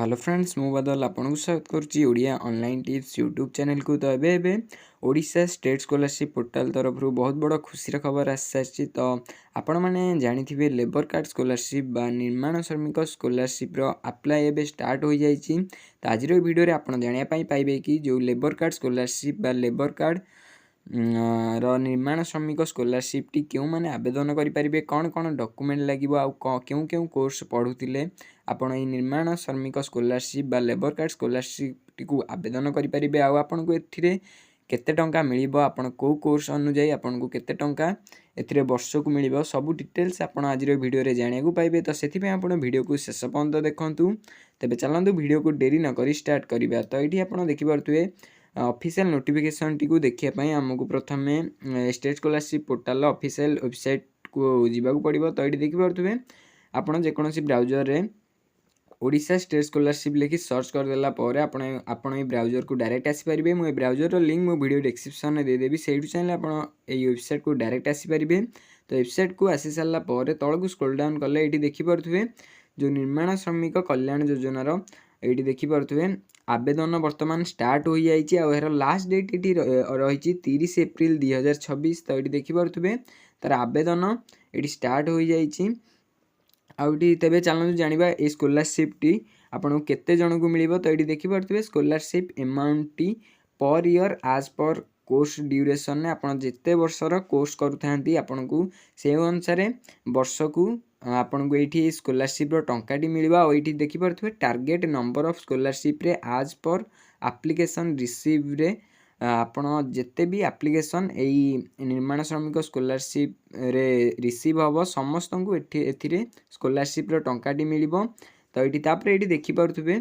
Hello friends मु बदल आपको स्वागत करुच्ची Odia online tips YouTube channel को। तो एबे ओडिशा स्टेट स्कॉलरशिप पोर्टल तरफ बहुत बड़ खुशी खबर आसी तो आपण मैंने जानी लेबर कार्ड स्कॉलरशिप बा निर्माण श्रमिक स्कॉलरशिप अप्लाई एबे स्टार्ट हो जाए। तो आज वीडियो आप जानापी पाइबे कि जो लेबर कार्ड स्कॉलरशिप बा लेबर कार्ड निर्माण श्रमिक स्कॉलरशिप टी क्यों माने आवेदन करें, कौन कौन डॉक्यूमेंट लगे क्यों क्यों कोर्स पढ़ुले आपण ये निर्माण श्रमिक स्कॉलरशिप बा लेबर कार्ड स्कॉलरशिप टी आवेदन करेंगे। आपन को एथिरे केते टंका मिलिबो, आपण को कोर्स अनुसार आपन को केते टंका एथिरे वर्ष को मिलिबो, सब डिटेल्स आपण आज वीडियो रे जानिया को पाइबे। तो सेथि पे आपण वीडियो को शेष पर्यंत देखंतु। तबे चलंतु वीडियो को देरी न करी स्टार्ट करिबा। तो एठी आपण देखि पारथुए ऑफिशियल नोटिफिकेशन टी को देखिया पई हमकु प्रथमे state scholarship portal official website को जीवा को पड़िबो। तो एठी देखि पारथुए आपण जे कोनोसी ब्राउजर रे ओडिशा स्टेट स्कॉलरशिप लिखि सर्च कर देला परे आपण ए ब्राउजर को डायरेक्ट आसी परिबे। मो ए ब्राउजर रो लिंक मो वीडियो डिस्क्रिप्शन में दे देबी, सेइटु चाहे आपण ए वेबसाइट को डायरेक्ट आसी परिबे। तो वेबसाइट को आसी सारला परे तळकु स्क्रॉल डाउन कले एठी देखि पारथुए जो निर्माण श्रमिक कल्याण योजना रो एठी देखि पारथुए आवेदन वर्तमान स्टार्ट हो जाइए। आर लास्ट डेट ये रही 30 एप्रिल 2026। तो ये देखि पारथुए तार आवेदन ये स्टार्ट हो जाइए। आउटी तेबे चलनु जानिबा ए स्कॉलरशिप टी आपन केते जन को मिलिबो। तो ये देखि पारथुए स्कॉलरशिप अमाउंट टी पर ईयर आज पर कोर्स ड्यूरेशन ने आपन जेते वर्षर कोर्स करूथांती आपन को से अनुसार वर्ष को आपन को ये स्कॉलरशिप टंकाटी मिलवा। और ये देखि पारथुए टारगेट नंबर ऑफ स्कॉलरशिप रे आज पर एप्लिकेशन रिसीव रे आपन जेते भी एप्लिकेशन एई निर्माण श्रमिक स्कॉलरशिप रे रिसीव हबो समस्त को एथिरे स्कॉलरशिप रो टंकाटी मिलिबो। तो ये तापर ये देखि पारथुए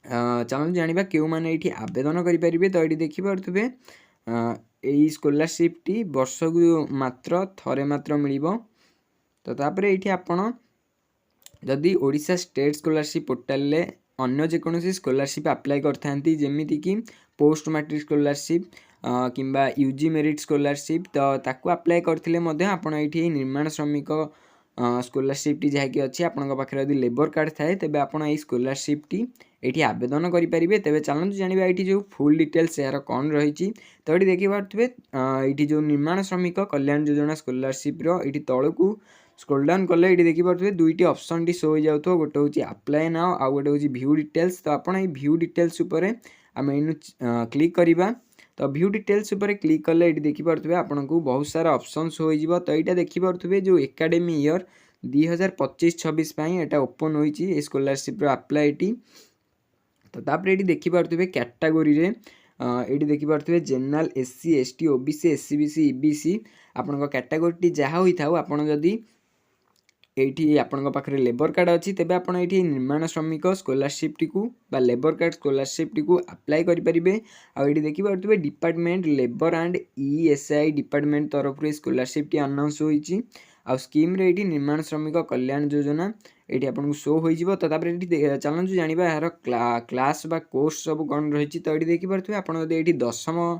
चलो जानिबा क्यों माने ये आवेदन करि परिबे। तो ये देखि पारथुए एई स्कॉलरशिप टी वर्ष को मात्र थरे मात्र मिलिबो। तो तापर ये आपण जदि ओडिशा स्टेट स्कॉलरशिप पोर्टल ले अन्य जेकोसी स्कॉलरशिप अप्लाई करथांती जेमिति कि पोस्ट मैट्रिक स्कॉलरशिप किंबा यूजी मेरिट स्कॉलरशिप तो ताकू अप्लाई करथिले मध्ये आपण एठी निर्माण श्रमिक स्कॉलरशिप टी जहाँकि अच्छी आपन पाखे यदि लेबर कार्ड थाए तेबे आपण एई स्कॉलरशिप टी एठी आवेदन करि परिबे। तेबे चलंतु जानिबा एठी जो फुल डिटेल्स यार कौन रही। तो ये देखि पारथुए एठी जो निर्माण श्रमिक कल्याण योजना स्कॉलरशिप रो एठी तळकू स्क्रॉल डाउन कले ये देखि पारथुए दुईटी ऑप्शन टी शो हो जाउथो, गोटे होची अप्लाई नाउ आ गोटे होची व्यू डिटेल्स। तो आपण ए व्यू डिटेल्स ऊपर आम इनु क्लिक करिबा। तो व्यू डिटेल्स ऊपर क्लिक कले ये देखि पारथुए आपन को बहुत सारा ऑप्शन शो हो जिवो। तो एटा देखि पारथुए जो एकेडमी ईयर 2025-26 पई एटा ओपन होईची ए स्कॉलरशिप रो अप्लाई टी। तो तापर ये देखि पारथुए कैटेगरी रे ये देखि पारथुए general SC ST OBC SEBC EBC आपन को कैटेगरी टी जहा होई थाउ आपन जदी एठी आपन पाखे लेबर कार्ड अच्छी तेबे आपन एठी निर्माण श्रमिक स्कॉलरशिप टी को बा लेबर कार्ड स्कॉलरशिप टी को अप्लाई करि परिबे। आ एठी देखि पारथुए department labour and ESI department तरफ स्कॉलरशिप टी अनाउंस होईची। आ स्कीम रे एठी निर्माण श्रमिक कल्याण योजना एठी आपन को शो होई जिवो। तो तापर एठी चलंतु जानिबा यार क्लास बा कोर्स सब कोन रहिची। तो एठी देखि पारथुए आपन जदि एठी 10म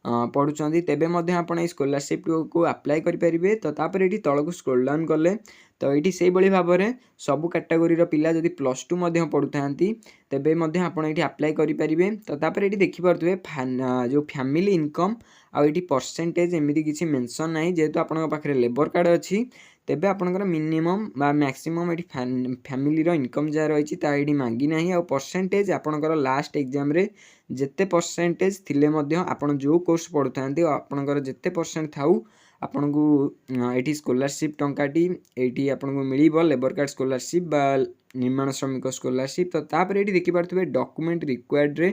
पढ़ुचंदी तेबे मध्ये आपण ए स्कॉलरशिप को अप्लाई करि परिबे। तो तापर एठी तळकु स्क्रॉल डाउन कले तो ये से भाई भाव में सबू कैटेगोरी पिला जदि +2 मध्य पढ़ुथांती तेबे मध्य आपण एठी अप्लाई करि परिबे। तो तापर एठी देखि पारथुए जो फैमिली इनकम आ एठी परसेंटेज एमिति किछि मेंशन नाही, जेहेतु आपण पाखरे लेबर कार्ड अछि तेबे आपनकर मिनिमम बा मैक्सिमम एठी फैमिली रो इनकम जा रही ता एठी मांगी नाही। आ परसेंटेज आपनकर लास्ट एग्जाम रे जेते परसेंटेज थिले मध्य आपण जो कोर्स पढ़ुथांती आपनकर जेते परसेंट थाउ आपन को एठी स्कॉलरशिप टंकाटी एठी आपन को मिलिबो लेबर कार्ड स्कॉलरशिप बा निर्माण श्रमिक स्कॉलरशिप। तो तापर एठी देखि पारथुए डॉक्यूमेंट रिक्वायर्ड रे।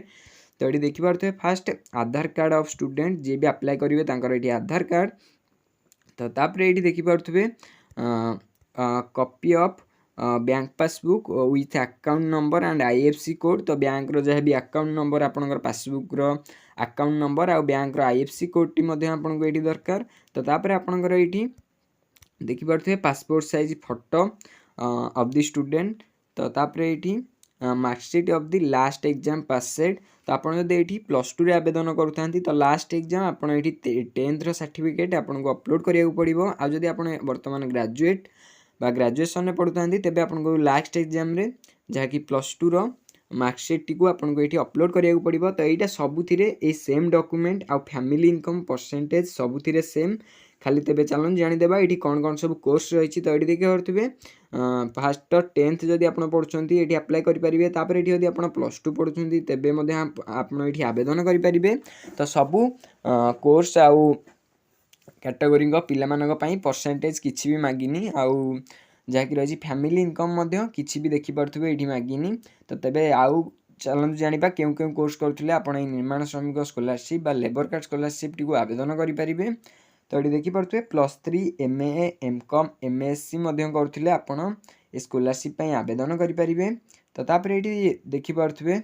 तो एठी देखि पारथुए fast Aadhaar card of student जे भी अप्लाई करिवे तांकर एठी आधार कार्ड। तो तापर एठी देखि पारथुए copy of bank passbook with account number and IFSC code. तो बैंक रो जहा भी अकाउंट नंबर आपनकर पासबुक रो अकाउंट नंबर आ बैंक रो आईएफसी कोड टी मध्ये आपन को एठी दरकार। तो तापर आपनकर एठी देखि पारथुए passport size photo of the student. तो तापर एठी marksheet of the last exam pass set. तो आपन जदि एठी +2 रे आवेदन करूथांती तो लास्ट एग्जाम आपन एठी 10th रो सर्टिफिकेट आपन को अपलोड करिया पड़िबो। आ जदि आपन वर्तमान ग्रेजुएट बा ग्रेजुएशन में पढ़ुथांती तेबे आपन को लास्ट एग्जाम रे जहाँकि +2 रो मार्कसीट टी को आपको ये अपलोड करिया पड़ो। तो यहाँ सबुथिरे ए सेम डॉक्यूमेंट आउ फैमिली इनकम परसेंटेज सबुथिरे सेम। खाली तेबे चलन जानीदेवा ये कौन कौन सब कोर्स रही। तो ये देखिए पारे फास्ट 10th जदि आप पढ़ुंट ये अप्लाई करेंगे। तापर ये जब आप +2 पढ़ुं तेबे आप आवेदन करेंगे। तो सबू कोर्स आउ कैटेगोरी पिला परसेंटेज किसी भी मागिनी आउ जहाँकि रही फैमिली इनकम किसी भी देखिपे ये मागिनी। तो तेबे आउ चलते जाना क्यों क्यों कोर्स करुले आप निर्माण श्रमिक scholarship labour card scholarship T आवेदन करेंगे। तो ये देखिपे +3 MA MCOM MSc करुले आपण ये स्कॉलरशिप आवेदन करेंगे। तो तापर ये देखिपे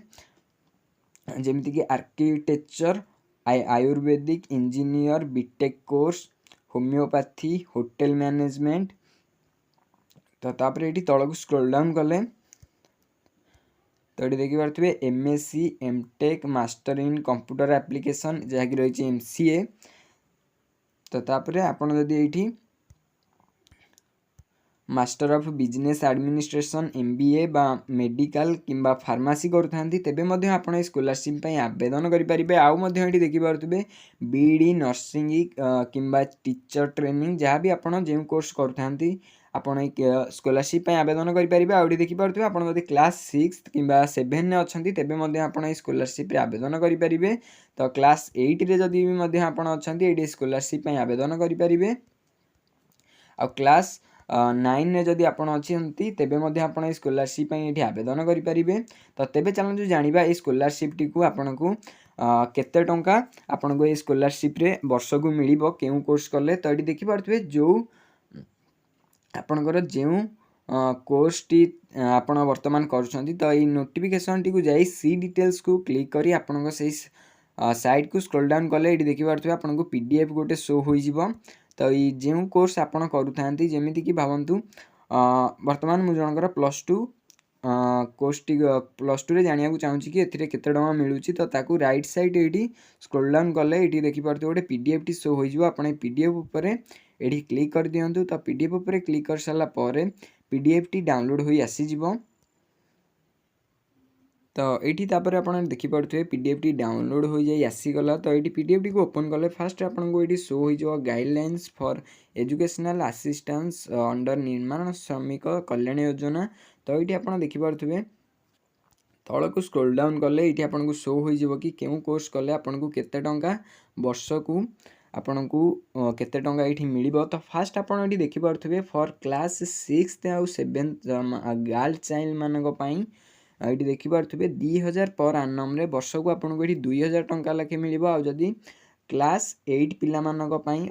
जमीक architecture ayurvedic engineer BTech course homeopathy hotel management. तो तापर ये तल को स्क्रॉल डाउन कले तो ये देखिपे MSc MTech master in computer application जहाँकि रही MCA। तो तापर आपड़ जदि ये master of business administration MBA बा मेडिकल किंबा फार्मासी करुँच तेबे आप स्कॉलरशिप आवेदन करेंगे। आउ ये देखिपे BD नर्सिंग किंबा टीचर ट्रेनिंग जहाँ भी आप जो कोर्स करुँच आपण स्कॉलरशिप आवेदन करेंगे। आउट देखिपे आप क्लास 6 किंबा 7 में अच्छा तेबे आप स्कॉलरशिप आवेदन करेंगे। तो क्लास 8 रे जदि भी आप अच्छा स्कॉलरशिप आवेदन करेंगे। आ क्लास 9 में जदि आप अच्छी तेबे आप स्कॉलरशिप ये आवेदन करेंगे। तो तेबे चलते जाना ये स्कॉलरशिप टी को आपन को केते टंका आपन को ये स्कॉलरशिप रे वर्ष को मिल क्यों कोर्स कले। तो ये देखिपे जो आपणकर जो कोर्स टी आपण वर्तमान करुँच तो ये नोटिफिकेशन टी को जाई सी डिटेल्स को क्लिक करी आपण से साइट को स्क्रॉल डाउन कले ये देखिपे आपन को PDF गोटे शो हो। तो ये जो कोर्स आपड़ करूँ जमीक कि भावतु वर्तमान मुझे जनकर +2 कोर्स टी +2 रे जाना चाहूँगी कि एथिरे केते टंका मिलूँ। तो ताकू राइट साइड ये स्क्रॉल डाउन कले ये देखिपे गोटे PDF टी शो हो। आप PDF उपर ये क्लिक कर दिंतु। तो PDF उपर क्लिक कर सारा पर PDF टी डाउनलोड हो आसीज। तो ये आप देखिपे PDF टी डाउनलोड हो जाए आसीगला। तो ये PDF टी को ओपन कले फास्ट आपको ये शो हो guidelines for educational assistance under निर्माण श्रमिक कल्याण योजना। तो ये आप देखिपे तल को स्क्रॉल डाउन कले ये आपको शो हो कि क्यों कोर्स कले आपको केते टंका वर्ष को आपन को केते टंका ये मिल। तो फास्ट आप देखिपे फॉर क्लास 6 आउ 7 गर्ल चाइल्ड मानी ये देखिपे 2000 पर आनम रे वर्ष को आपको ये 2000 टंका लेखे मिल। आदि क्लास 8 पिला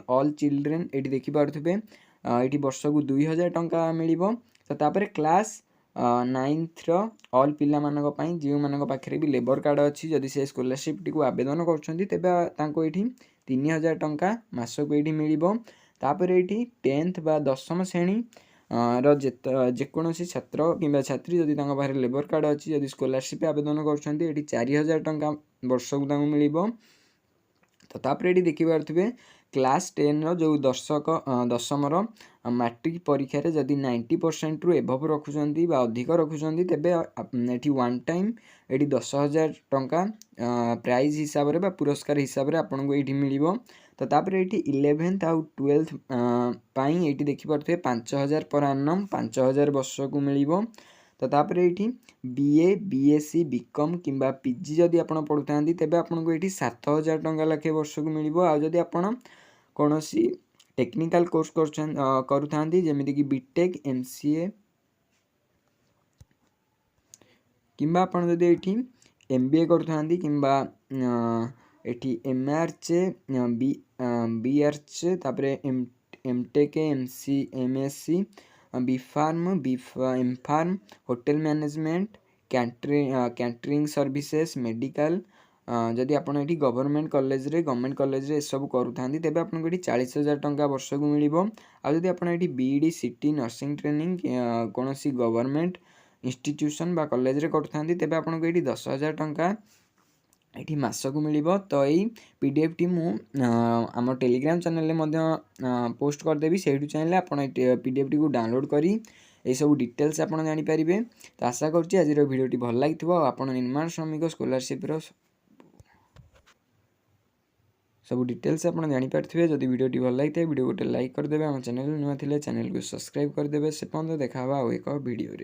ऑल चिल्ड्रेन ये देखिपे ये वर्ष को 2000 टंका मिल। तो तापर क्लास 9th ऑल पिला जो मान पाखे भी लेबर कार्ड अच्छी जदि से स्कॉलरशिप टी को आवेदन कर ये 3000 टंका मास को ये मिल। तापर ये 10th बा 10th श्रेणी जेकोसी छात्र कि छात्री जदि पाखे लेबर कार्ड अच्छी जदि स्कॉलरशिप आवेदन कर 4000 टंका वर्ष को मिल। तो तापर ये देखिपे क्लास 10 जो दशम मैट्रिक परीक्षा जदि 90% रु एभव रखुंट अधिक रखुंट तेबे ये वन टाइम ये 10,000 टंका प्राइज हिसाब से पुरस्कार हिसाब से आपको ये मिल। तो तापर ये 11th आउ 12th ये देखिपे 5000 पर आनम 5000 वर्ष को मिल। तो तापर ये BA BSc BCom किंबा PG जदि आप पढ़ुता तेबे आपको ये 7000 टंका लाखे वर्ष को मिल। आदि आप कौन सी टेक्निकल कोर्स करुँच जमीक बीटेक MCA किंबा आप MBA करुँच किंबा ये MRC BRC तापर MTech MSc BPharm MPharm hotel management catering services medical जदि आप गवर्नमेंट कॉलेज रे सब करुँच तेबे आपको ये 40,000 टंका वर्ष को मिल। आदि आप BD सिटी नर्सिंग ट्रेनिंग कौन सी गवर्नमेंट इंस्टीट्यूशन बा कॉलेज रे करुँच तेबे आपको ये 10,000 टंका ये मास को मिल। तो यही PDF टी मु आम टेलीग्राम चैनल में पोस्ट करदेवी से चाहिए आप PDF टी को डाउनलोड करी यही सब डिटेल्स आपन जानिपारे। तो आशा करुँच आज भिडियोटी भल लगी आप निर्माण श्रमिक स्कॉलरशिप सब डिटेल्स आप जापारे। जदि भिडियोटी भल लगी था भिडियो गोटे लाइक करदे, आम चैनल नुआ थे चैनल को सब्सक्राइब करदे। से पर्यंत देखा एक भिडियो।